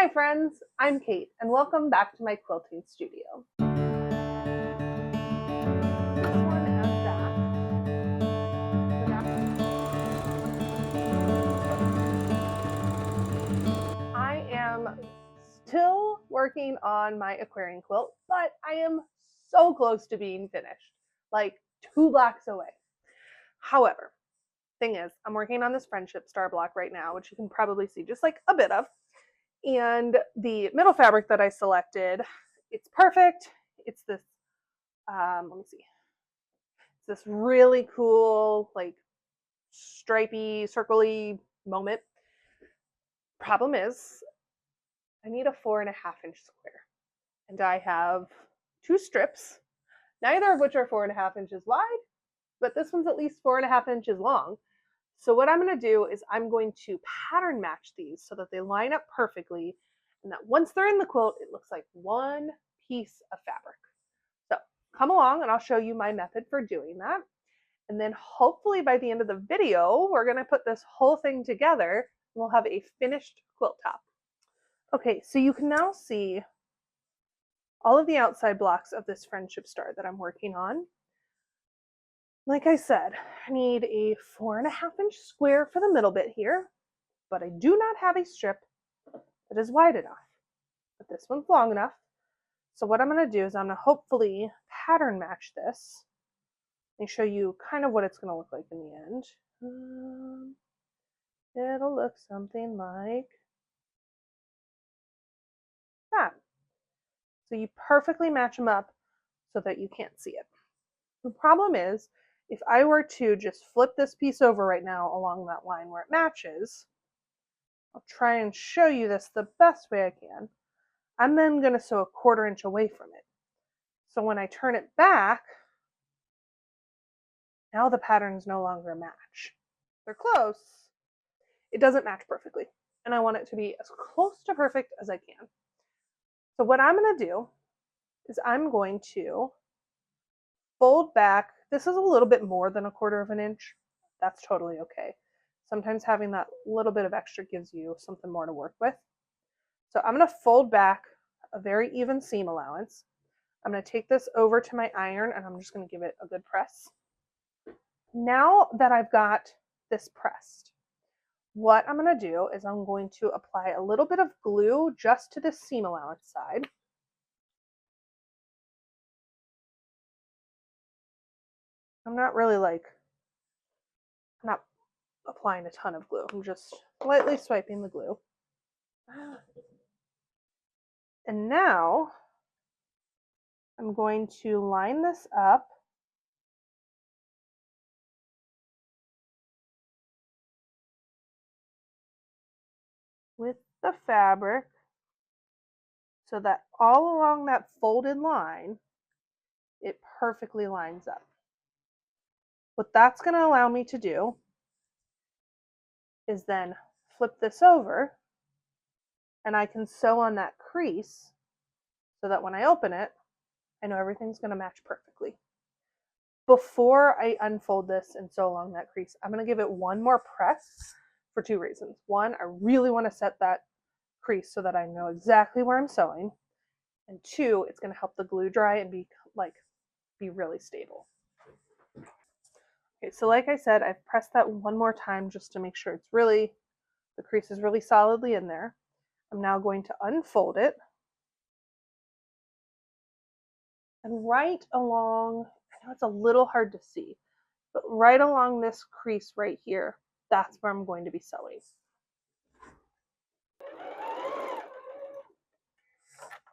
Hi friends, I'm Kate and welcome back to my quilting studio. I am still working on my Aquarian quilt, but I am so close to being finished, like 2 blocks away. However, thing is, I'm working on this friendship star block right now, which you can probably see just like a bit of. And the middle fabric that I selected, it's perfect. It's this, let me see. It's this really cool, like stripy, circly moment. Problem is, I need a 4.5-inch square. And I have 2 strips, neither of which are 4.5 inches wide, but this one's at least 4.5 inches long. So what I'm going to do is I'm going to pattern match these so that they line up perfectly, and that once they're in the quilt, it looks like one piece of fabric. So come along and I'll show you my method for doing that. And then hopefully by the end of the video, we're going to put this whole thing together and we'll have a finished quilt top. Okay, so you can now see all of the outside blocks of this friendship star that I'm working on. Like I said, I need a 4.5-inch square for the middle bit here, but I do not have a strip that is wide enough. But this one's long enough. So what I'm going to do is I'm going to hopefully pattern match this and show you kind of what it's going to look like in the end. It'll look something like that. So you perfectly match them up so that you can't see it. The problem is, if I were to just flip this piece over right now along that line where it matches, I'll try and show you this the best way I can. I'm then going to sew a 1/4 inch away from it. So when I turn it back, now the pattern's no longer a match. They're close. It doesn't match perfectly. And I want it to be as close to perfect as I can. So what I'm going to do is I'm going to fold back. This is a little bit more than a 1/4 inch. That's totally okay. Sometimes having that little bit of extra gives you something more to work with. So I'm going to fold back a very even seam allowance. I'm going to take this over to my iron and I'm just going to give it a good press. Now that I've got this pressed, what I'm going to do is I'm going to apply a little bit of glue just to the seam allowance side. I'm not applying a ton of glue. I'm just lightly swiping the glue. And now I'm going to line this up with the fabric so that all along that folded line, it perfectly lines up. What that's going to allow me to do is then flip this over and I can sew on that crease so that when I open it, I know everything's going to match perfectly. Before I unfold this and sew along that crease, I'm going to give it one more press for 2 reasons. One, I really want to set that crease so that I know exactly where I'm sewing. And 2, it's going to help the glue dry and be really stable. Okay, so like I said, I've pressed that one more time just to make sure the crease is really solidly in there. I'm now going to unfold it. And right along, I know it's a little hard to see, but right along this crease right here, that's where I'm going to be sewing.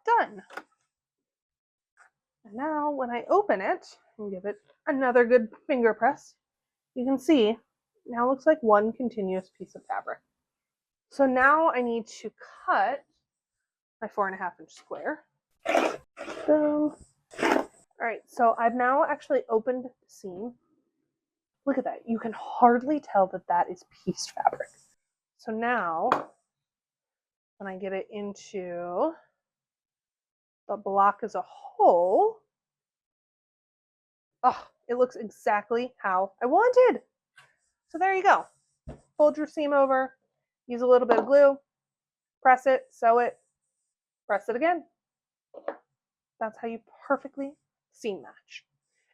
Done. And now when I open it and give it another good finger press, you can see now it looks like one continuous piece of fabric. So now I need to cut my 4.5-inch square. Boom. All right, so I've now actually opened the seam. Look at that. You can hardly tell that that is pieced fabric. So now when I get it into the block as a whole, oh, it looks exactly how I wanted. So there you go. Fold your seam over, use a little bit of glue, press it, sew it, Press it again. That's how you perfectly seam match.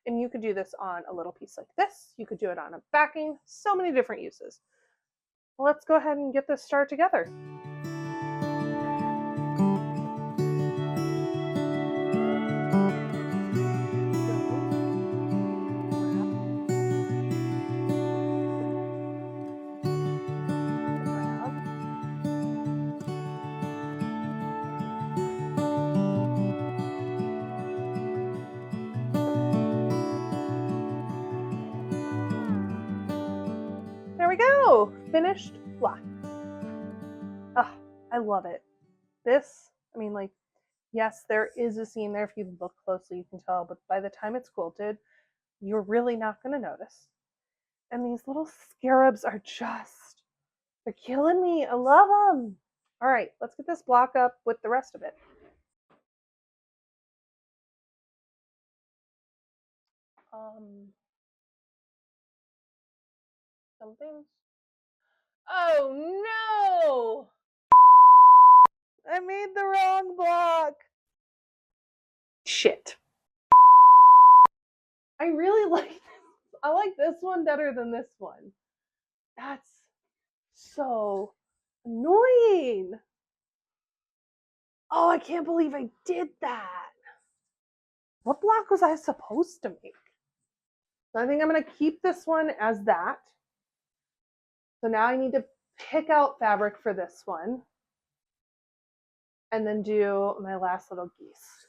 And you could do this on a little piece like this. You could do it on a backing, so many different uses. Let's go ahead and get this started together. There we go, finished block. Oh, I love it. This, I mean, like, yes, there is a seam there. If you look closely, you can tell, but by the time it's quilted, you're really not going to notice. And these little scarabs are just, they're killing me. I love them. All right, let's get this block up with the rest of it. Something's. Oh no! I made the wrong block. Shit. I really like this. I like this one better than this one. That's so annoying. Oh, I can't believe I did that. What block was I supposed to make? So I think I'm going to keep this one as that. So now I need to pick out fabric for this one and then do my last little geese.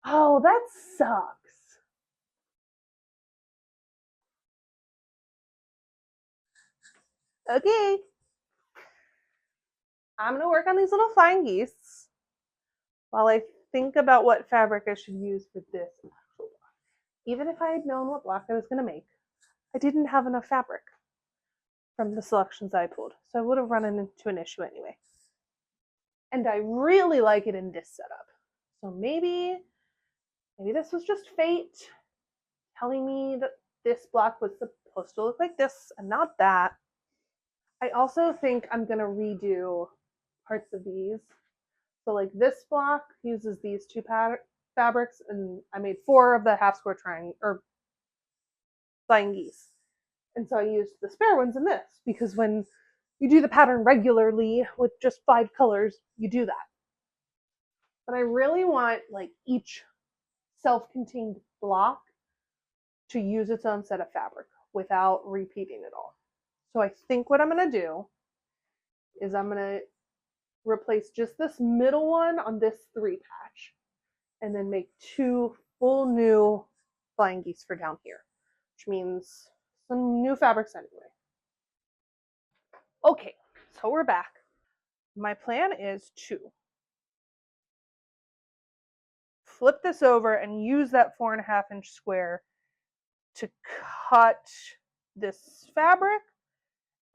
Oh, that sucks. Okay. I'm going to work on these little flying geese while I think about what fabric I should use for this. Even if I had known what block I was going to make, I didn't have enough fabric from the selections I pulled, so I would have run into an issue anyway. And I really like it in this setup. So maybe this was just fate telling me that this block was supposed to look like this and not that. I also think I'm going to redo parts of these. So like this block uses these two fabrics, and I made 4 of the half square triangle or flying geese. And so I used the spare ones in this because when you do the pattern regularly with just 5 colors, you do that. But I really want like each self-contained block to use its own set of fabric without repeating it all. So I think what I'm going to do is I'm going to replace just this middle one on this 3 patch and then make 2 full new flying geese for down here, which means some new fabrics anyway. Okay, so we're back. My plan is to flip this over and use that 4.5-inch square to cut this fabric,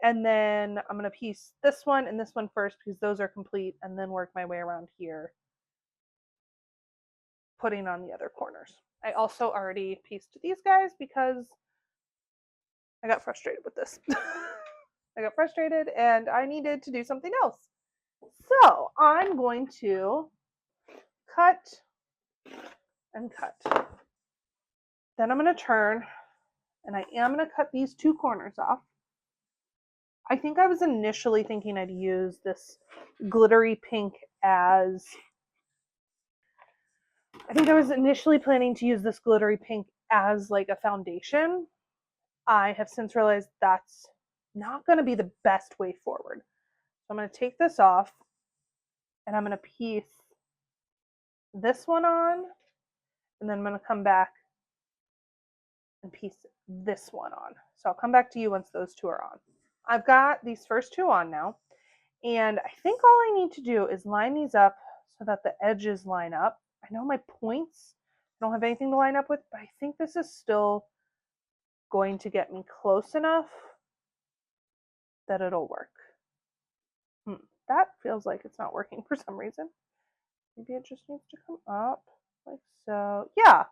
and then I'm going to piece this one and this one first because those are complete, and then work my way around here, putting on the other corners. I also already pieced these guys because I got frustrated with this. I got frustrated and I needed to do something else. So I'm going to cut and cut. Then I'm going to turn, and I am going to cut these 2 corners off. I think I was initially thinking I'd use this glittery pink as, I think I was initially planning to use this glittery pink as like a foundation. I have since realized that's not going to be the best way forward. So I'm going to take this off and I'm going to piece this one on, and then I'm going to come back and piece this one on. So I'll come back to you once those 2 are on. I've got these first 2 on now, and I think all I need to do is line these up so that the edges line up. I know my points, I don't have anything to line up with, but I think this is still going to get me close enough that it'll work. That feels like it's not working for some reason. Maybe it just needs to come up like so. Yeah.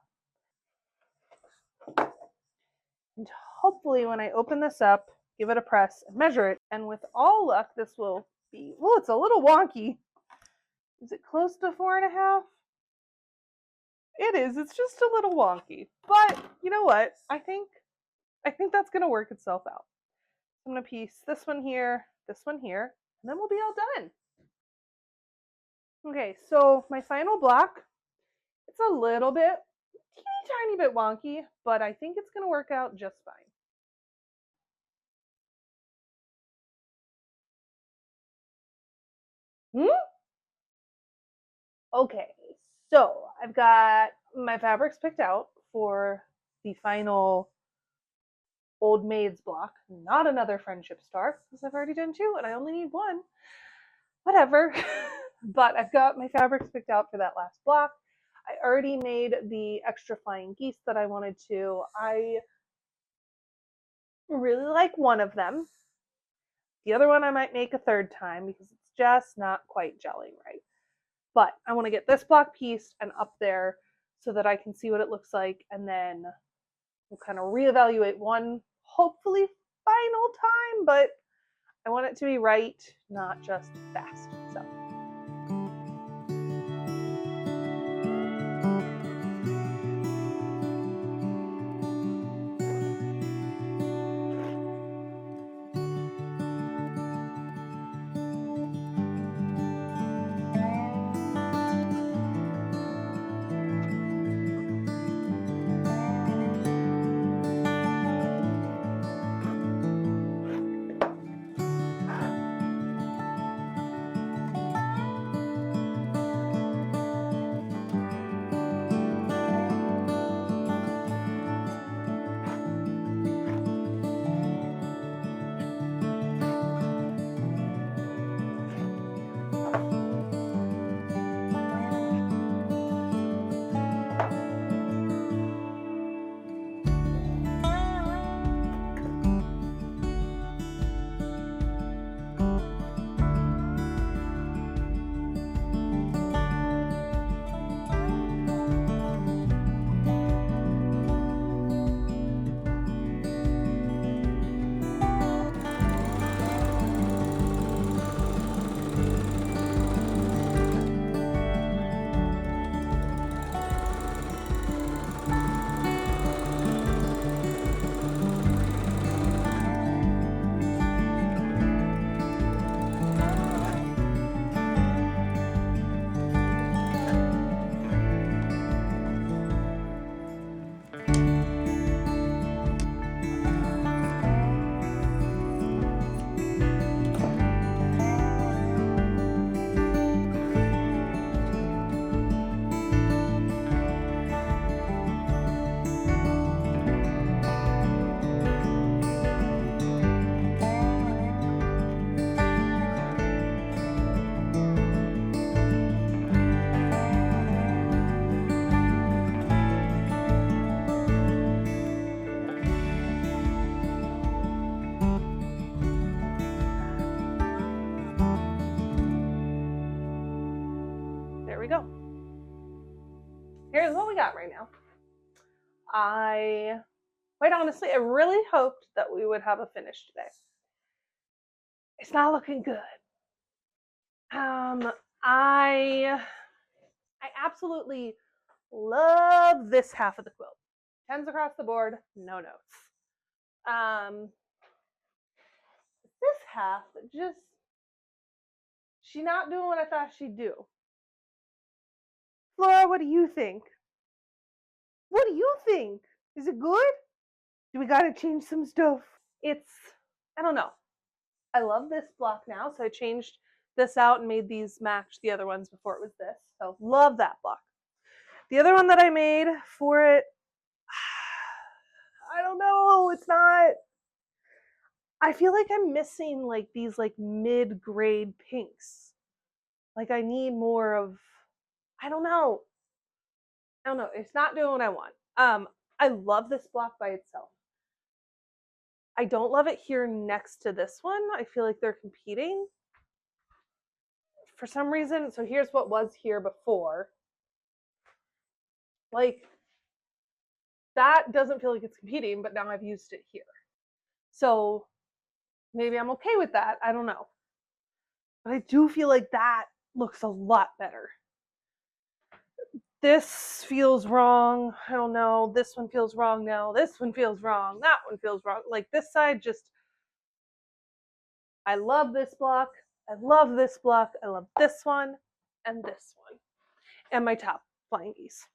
And hopefully when I open this up, give it a press and measure it, and with all luck, this will be, well, it's a little wonky, Is it close to 4.5? It is. It's just a little wonky. But you know what? I think that's going to work itself out. I'm going to piece this one here, and then we'll be all done. Okay, so my final block, it's a little bit, teeny tiny bit wonky, but I think it's going to work out just fine. Okay, so I've got my fabrics picked out for the final Old Maid's block, not another friendship star, because I've already done 2 and I only need 1. Whatever. But I've got my fabrics picked out for that last block. I already made the extra flying geese that I wanted to. I really like one of them. The other one I might make a 3rd time because it's just not quite gelling right. But I want to get this block pieced and up there so that I can see what it looks like, and then we'll kind of reevaluate one, hopefully final time, but I want it to be right, not just fast. So. There we go. Here's what we got right now. Quite honestly, I really hoped that we would have a finish today. It's not looking good. I absolutely love this half of the quilt. 10s across the board, no notes. This half, she's not doing what I thought she'd do. Flora, what do you think? What do you think? Is it good? Do we gotta change some stuff? I don't know. I love this block now, so I changed this out and made these match the other ones before it was this. So love that block. The other one that I made for it, I don't know, it's not. I feel like I'm missing like these like mid-grade pinks. Like I need more of, I don't know. It's not doing what I want. I love this block by itself. I don't love it here next to this one. I feel like they're competing for some reason. So here's what was here before. Like that doesn't feel like it's competing, but now I've used it here. So maybe I'm okay with that. I don't know. But I do feel like that looks a lot better. This feels wrong. I don't know. This one feels wrong now. This one feels wrong. That one feels wrong. Like this side just, I love this block. I love this block. I love this one and this one. And my top flying geese.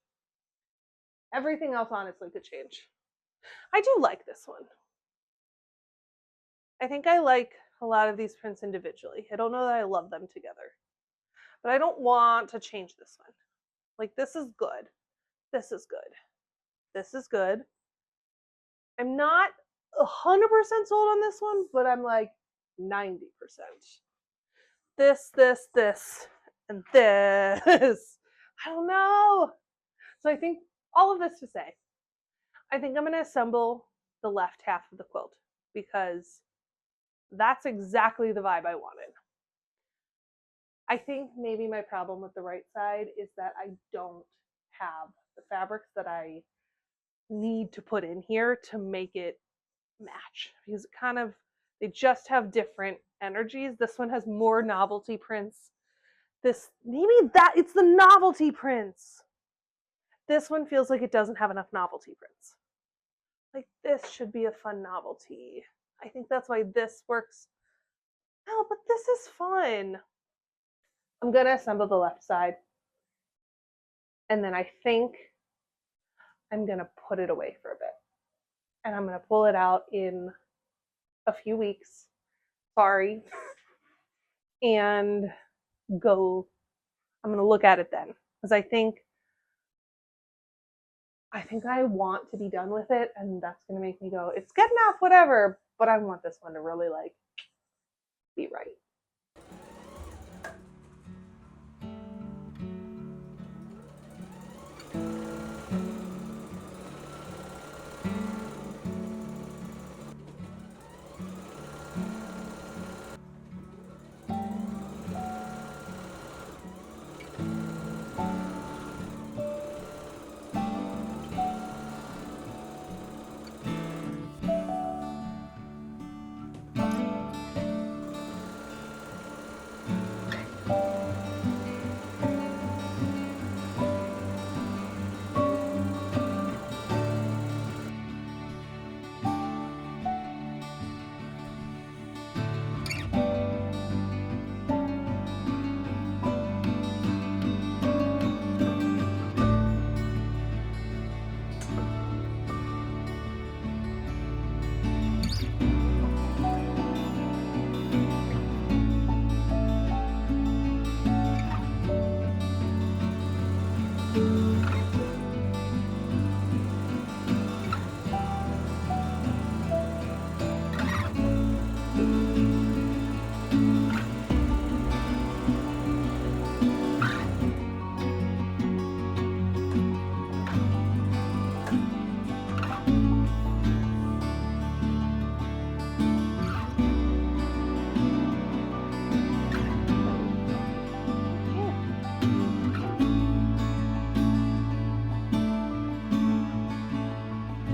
Everything else honestly could change. I do like this one. I think I like a lot of these prints individually. I don't know that I love them together. But I don't want to change this one. Like this is good. This is good. This is good. I'm not 100% sold on this one, but I'm like 90%. This, and this. I don't know. So I think all of this to say, I think I'm going to assemble the left half of the quilt because that's exactly the vibe I wanted. I think maybe my problem with the right side is that I don't have the fabrics that I need to put in here to make it match, because it kind of, they just have different energies. This one has more novelty prints. This, maybe that, it's the novelty prints. This one feels like it doesn't have enough novelty prints. Like this should be a fun novelty. I think that's why this works. No, but this is fun. I'm gonna assemble the left side. And then I think I'm gonna put it away for a bit. And I'm gonna pull it out in a few weeks. Sorry. And go, I'm gonna look at it then. Because I think I want to be done with it, and that's gonna make me go, it's good enough, whatever. But I want this one to really like be right.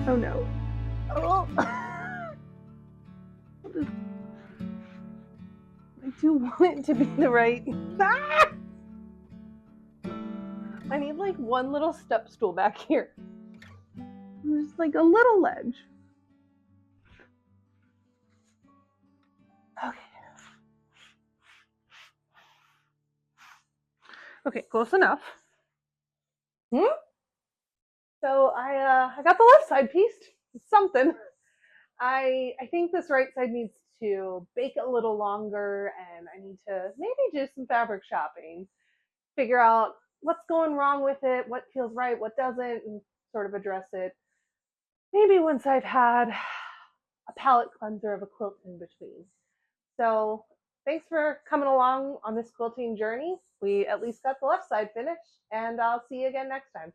Oh no. Oh. I do want it to be the right. Ah! I need like one little step stool back here. There's like a little ledge. Okay. Okay, close enough. So I got the left side pieced. It's something. I think this right side needs to bake a little longer, and I need to maybe do some fabric shopping, figure out what's going wrong with it, what feels right, what doesn't, and sort of address it. Maybe once I've had a palette cleanser of a quilt in between. So thanks for coming along on this quilting journey. We at least got the left side finished, and I'll see you again next time.